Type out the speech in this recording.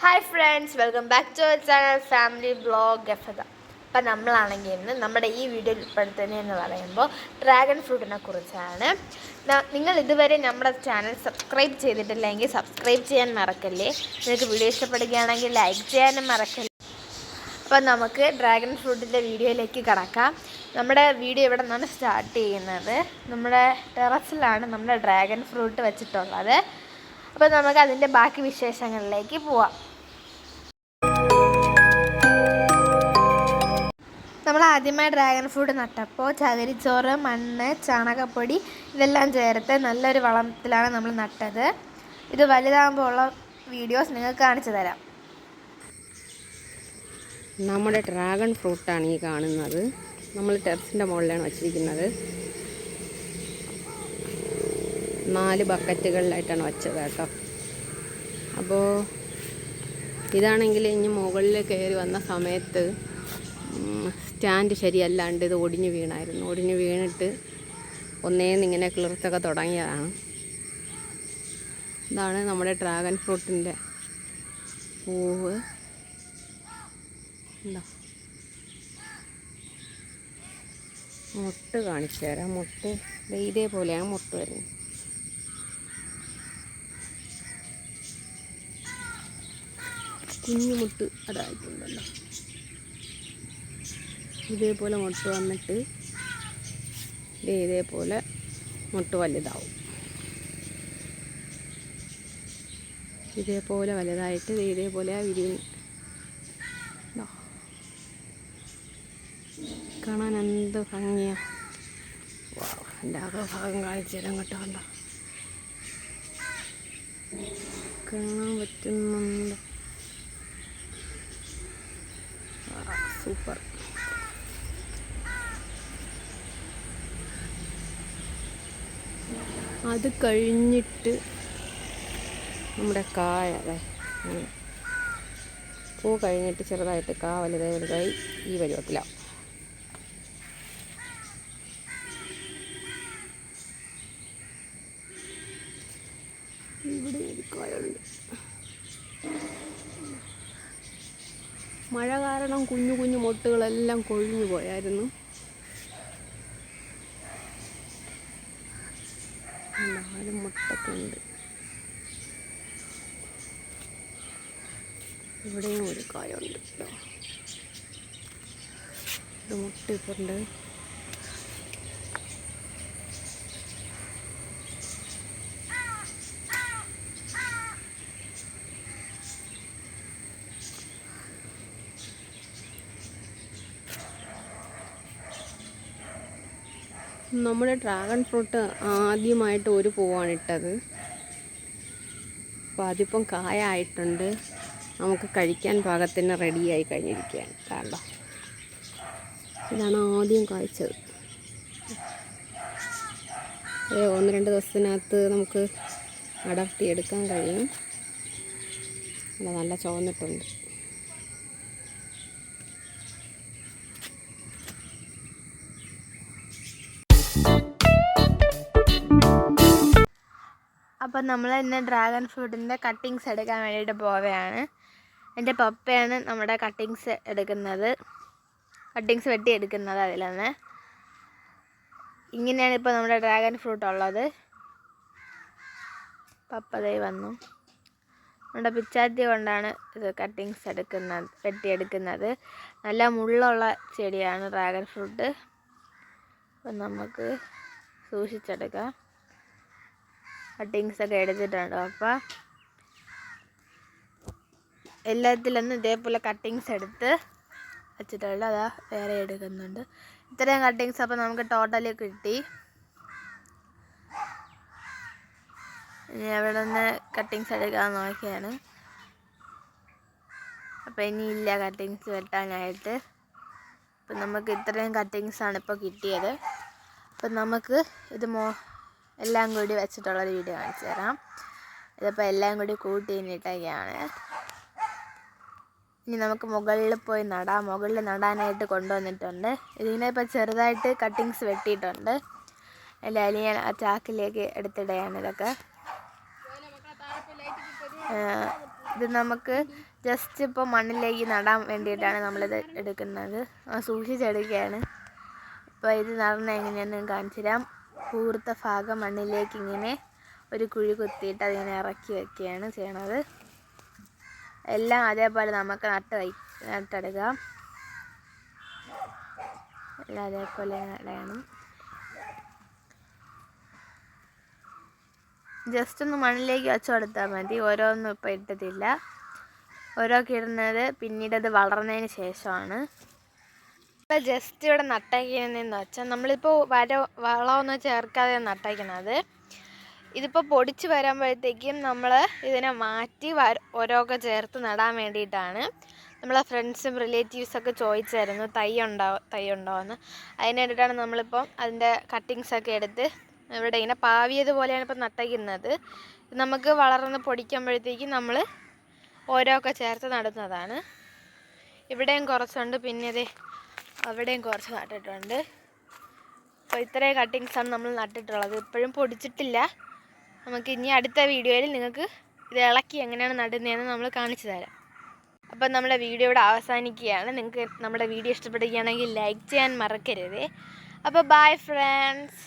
Hi friends, welcome back to our channel family blog എഫത. അപ്പം നമ്മളാണെങ്കിൽ ഇന്ന് നമ്മുടെ ഈ വീഡിയോയിൽ ഉൾപ്പെടുത്തുന്നതെന്ന് പറയുമ്പോൾ ഡ്രാഗൺ ഫ്രൂട്ടിനെ കുറിച്ചാണ്. നിങ്ങൾ ഇതുവരെ നമ്മുടെ ചാനൽ സബ്സ്ക്രൈബ് ചെയ്തിട്ടില്ലെങ്കിൽ സബ്സ്ക്രൈബ് ചെയ്യാൻ മറക്കല്ലേ. നിങ്ങൾക്ക് വീഡിയോ ഇഷ്ടപ്പെടുകയാണെങ്കിൽ ലൈക്ക് ചെയ്യാനും മറക്കല്ലേ. അപ്പം നമുക്ക് ഡ്രാഗൺ ഫ്രൂട്ടിൻ്റെ വീഡിയോയിലേക്ക് കടക്കാം. നമ്മുടെ വീഡിയോ ഇവിടെ നിന്നാണ് സ്റ്റാർട്ട് ചെയ്യുന്നത്. നമ്മുടെ ടെറസിലാണ് നമ്മുടെ ഡ്രാഗൺ ഫ്രൂട്ട് വെച്ചിട്ടുള്ളത്. അപ്പോൾ നമുക്ക് അതിൻ്റെ ബാക്കി വിശേഷങ്ങളിലേക്ക് പോവാം. നമ്മൾ ആദ്യമായി ഡ്രാഗൺ ഫ്രൂട്ട് നട്ടപ്പോൾ ചകിരിച്ചോറ്, മണ്ണ്, ചാണകപ്പൊടി ഇതെല്ലാം ചേർത്ത് നല്ലൊരു വളത്തിലാണ് നമ്മൾ നട്ടത്. ഇത് വലുതാകുമ്പോൾ ഉള്ള വീഡിയോസ് നിങ്ങൾക്ക് കാണിച്ചു തരാം. നമ്മുടെ ഡ്രാഗൺ ഫ്രൂട്ടാണ് ഈ കാണുന്നത്. നമ്മൾ ടെറസിൻ്റെ മുകളിലാണ് വച്ചിരിക്കുന്നത്. 4 ബക്കറ്റുകളിലായിട്ടാണ് വച്ചത് കേട്ടോ. അപ്പോൾ ഇതാണെങ്കിൽ ഇനി മുകളിൽ കയറി വന്ന സമയത്ത് സ്റ്റാൻഡ് ശരിയല്ലാണ്ട് ഇത് ഒടിഞ്ഞു വീണായിരുന്നു. ഒടിഞ്ഞു വീണിട്ട് ഒന്നേന്നിങ്ങനെ കിളിർത്തൊക്കെ തുടങ്ങിയതാണ്. ഇതാണ് നമ്മുടെ ഡ്രാഗൺ ഫ്രൂട്ടിൻ്റെ പൂവ്. ഉണ്ടോ? മുട്ട് കാണിച്ചു തരാം. മുട്ട് ഇതേപോലെയാണ് മുട്ട് വരുന്നത്. കുഞ്ഞു മുട്ട് അതായിട്ടുണ്ടല്ലോ. ഇതേപോലെ മുട്ട് വന്നിട്ട് ഇതേപോലെ മുട്ട് വലുതാവും. ഇതേപോലെ വലുതായിട്ട് ഇതേപോലെ വിരിയും. കാണാൻ എന്ത് ഭംഗിയാ. എൻ്റെ ഭാഗം കാണിച്ചു തരാൻ കേട്ടോ. കണ്ടോ, കാണാൻ പറ്റുന്നുണ്ട്. സൂപ്പർ. അത് കഴിഞ്ഞിട്ട് നമ്മുടെ കായ പൂ കഴിഞ്ഞിട്ട് ചെറുതായിട്ട് കാ വലുതായി ഈ പരുവത്തിലാവും. ഇവിടെ ഒരു കായുണ്ട്. മഴ കാരണം കുഞ്ഞു കുഞ്ഞു മൊട്ടുകളെല്ലാം കൊഴിഞ്ഞു പോയായിരുന്നു. നാല് മുട്ടൊക്കെ ഉണ്ട്. ഇവിടെയും ഒരു കായുണ്ട്. ഒരു മുട്ട ഇപ്പുണ്ട്. നമ്മുടെ ഡ്രാഗൺ ഫ്രൂട്ട് ആദ്യമായിട്ട് ഒരു പൂവാണ് ഇട്ടത്. അപ്പോൾ അതിപ്പം കായായിട്ടുണ്ട്. നമുക്ക് കഴിക്കാൻ പാകത്തിന് റെഡിയായി കഴിഞ്ഞിരിക്കുകയാണ്. കണ്ടോ, ഇതാണ് ആദ്യം കായ്ച്ചത്. 1-2 ദിവസത്തിനകത്ത് നമുക്ക് അടർത്തിയെടുക്കാൻ കഴിയും. നല്ല ചുവന്നിട്ടുണ്ട്. അപ്പം നമ്മൾ ഇന്ന് ഡ്രാഗൺ ഫ്രൂട്ടിൻ്റെ കട്ടിങ്സ് എടുക്കാൻ വേണ്ടിയിട്ട് പോവുകയാണ്. എൻ്റെ പപ്പയാണ് നമ്മുടെ കട്ടിങ്സ് വെട്ടിയെടുക്കുന്നത്. അതിലാണ് ഇങ്ങനെയാണ് ഇപ്പോൾ നമ്മുടെ ഡ്രാഗൺ ഫ്രൂട്ട് ഉള്ളത്. പപ്പ ദേ വന്നു. നമ്മുടെ പിച്ചാത്തി കൊണ്ടാണ് ഇത് വെട്ടിയെടുക്കുന്നത്. നല്ല മുള്ളുള്ള ചെടിയാണ് ഡ്രാഗൺ ഫ്രൂട്ട്. അപ്പം നമുക്ക് സൂക്ഷിച്ചെടുക്കാം. കട്ടിങ്സൊക്കെ എടുത്തിട്ടുണ്ട്. അപ്പോൾ എല്ലാത്തിലൊന്നും ഇതേപോലെ കട്ടിങ്സ് എടുത്ത് വെച്ചിട്ടുണ്ട്. അതാ വേറെ എടുക്കുന്നുണ്ട്. ഇത്രയും കട്ടിങ്സ് അപ്പോൾ നമുക്ക് ടോട്ടലി കിട്ടി. ഇനി അവിടെ നിന്ന് കട്ടിങ്സ് എടുക്കാൻ നോക്കിയാണ്. അപ്പോൾ ഇനിയില്ല കട്ടിങ്സ് വെട്ടാനായിട്ട്. അപ്പം നമുക്ക് ഇത്രയും കട്ടിങ്സാണ് ഇപ്പോൾ കിട്ടിയത്. അപ്പം നമുക്ക് ഇത് എല്ലാം കൂടി വെച്ചിട്ടുള്ളൊരു വീഡിയോ കാണിച്ചു തരാം. ഇതിപ്പോൾ എല്ലാം കൂടി കൂട്ടി ഇട്ടൊക്കെയാണ്. ഇനി നമുക്ക് മുകളിൽ പോയി നടാം. മുകളിൽ നടാനായിട്ട് കൊണ്ടുവന്നിട്ടുണ്ട്. ഇതിങ്ങനെ ഇപ്പോൾ ചെറുതായിട്ട് കട്ടിങ്സ് വെട്ടിയിട്ടുണ്ട്. അല്ലെങ്കിൽ ഞാൻ ആ ചാക്കിലേക്ക് എടുത്തിടുകയാണ്. ഇതൊക്കെ ഇത് നമുക്ക് ജസ്റ്റ് ഇപ്പോൾ മണ്ണിലേക്ക് നടാൻ വേണ്ടിയിട്ടാണ് നമ്മളിത് എടുക്കുന്നത്. സൂക്ഷിച്ചെടുക്കുകയാണ്. അപ്പോൾ ഇത് നടന്ന എങ്ങനെയാണെന്ന് കാണിച്ചു തരാം. കൂർത്ത ഭാഗം മണ്ണിലേക്ക് ഇങ്ങനെ ഒരു കുഴി കുത്തിയിട്ട് അതിങ്ങനെ ഇറക്കി വയ്ക്കുകയാണ് ചെയ്യണത്. എല്ലാം അതേപോലെ നമുക്ക് നട്ടെടുക്കാം. എല്ലാം അതേപോലെ നടണം. ജസ്റ്റ് ഒന്ന് മണ്ണിലേക്ക് വെച്ച് കൊടുത്താൽ മതി. ഓരോന്നും ഇപ്പോൾ ഇട്ടതില്ല. ഓരോക്കെ ഇടുന്നത് പിന്നീട് അത് വളർന്നതിന് ശേഷമാണ്. ഇപ്പോൾ ജസ്റ്റ് ഇവിടെ നട്ടയ്ക്കുന്നതെന്ന് വെച്ചാൽ നമ്മളിപ്പോൾ വളമൊന്നും ചേർക്കാതെ നട്ടയ്ക്കുന്നത്. ഇതിപ്പോൾ പൊടിച്ച് വരുമ്പോഴത്തേക്കും നമ്മൾ ഇതിനെ മാറ്റി ഓരോക്കെ ചേർത്ത് നടാൻ വേണ്ടിയിട്ടാണ്. നമ്മളെ ഫ്രണ്ട്സും റിലേറ്റീവ്സൊക്കെ ചോദിച്ചായിരുന്നു തൈ ഉണ്ടോയെന്ന്. അതിന് വേണ്ടിയിട്ടാണ് നമ്മളിപ്പം അതിൻ്റെ കട്ടിങ്സൊക്കെ എടുത്ത് ഇവിടെ ഇങ്ങനെ പാവിയതുപോലെയാണ് ഇപ്പം നട്ടയ്ക്കുന്നത്. നമുക്ക് വളർന്ന് പൊടിക്കുമ്പോഴത്തേക്കും നമ്മൾ ഓരോക്കെ ചേർത്ത് നടുന്നതാണ്. ഇവിടെയും കുറച്ചുണ്ട്, പിന്നെ അവിടെയും കുറച്ച് നട്ടിട്ടുണ്ട്. അപ്പോൾ ഇത്രയും കട്ടിങ്സാണ് നമ്മൾ നട്ടിട്ടുള്ളത്. ഇപ്പോഴും പൊടിച്ചിട്ടില്ല. നമുക്ക് ഇനി അടുത്ത വീഡിയോയിൽ നിങ്ങൾക്ക് ഇത് ഇളക്കി എങ്ങനെയാണ് നടുന്നതെന്ന് നമ്മൾ കാണിച്ചു തരാം. അപ്പം നമ്മുടെ വീഡിയോ ഇവിടെ അവസാനിക്കുകയാണ്. നിങ്ങൾക്ക് നമ്മുടെ വീഡിയോ ഇഷ്ടപ്പെടുകയാണെങ്കിൽ ലൈക്ക് ചെയ്യാൻ മറക്കരുത്. അപ്പോൾ ബൈ ഫ്രണ്ട്സ്.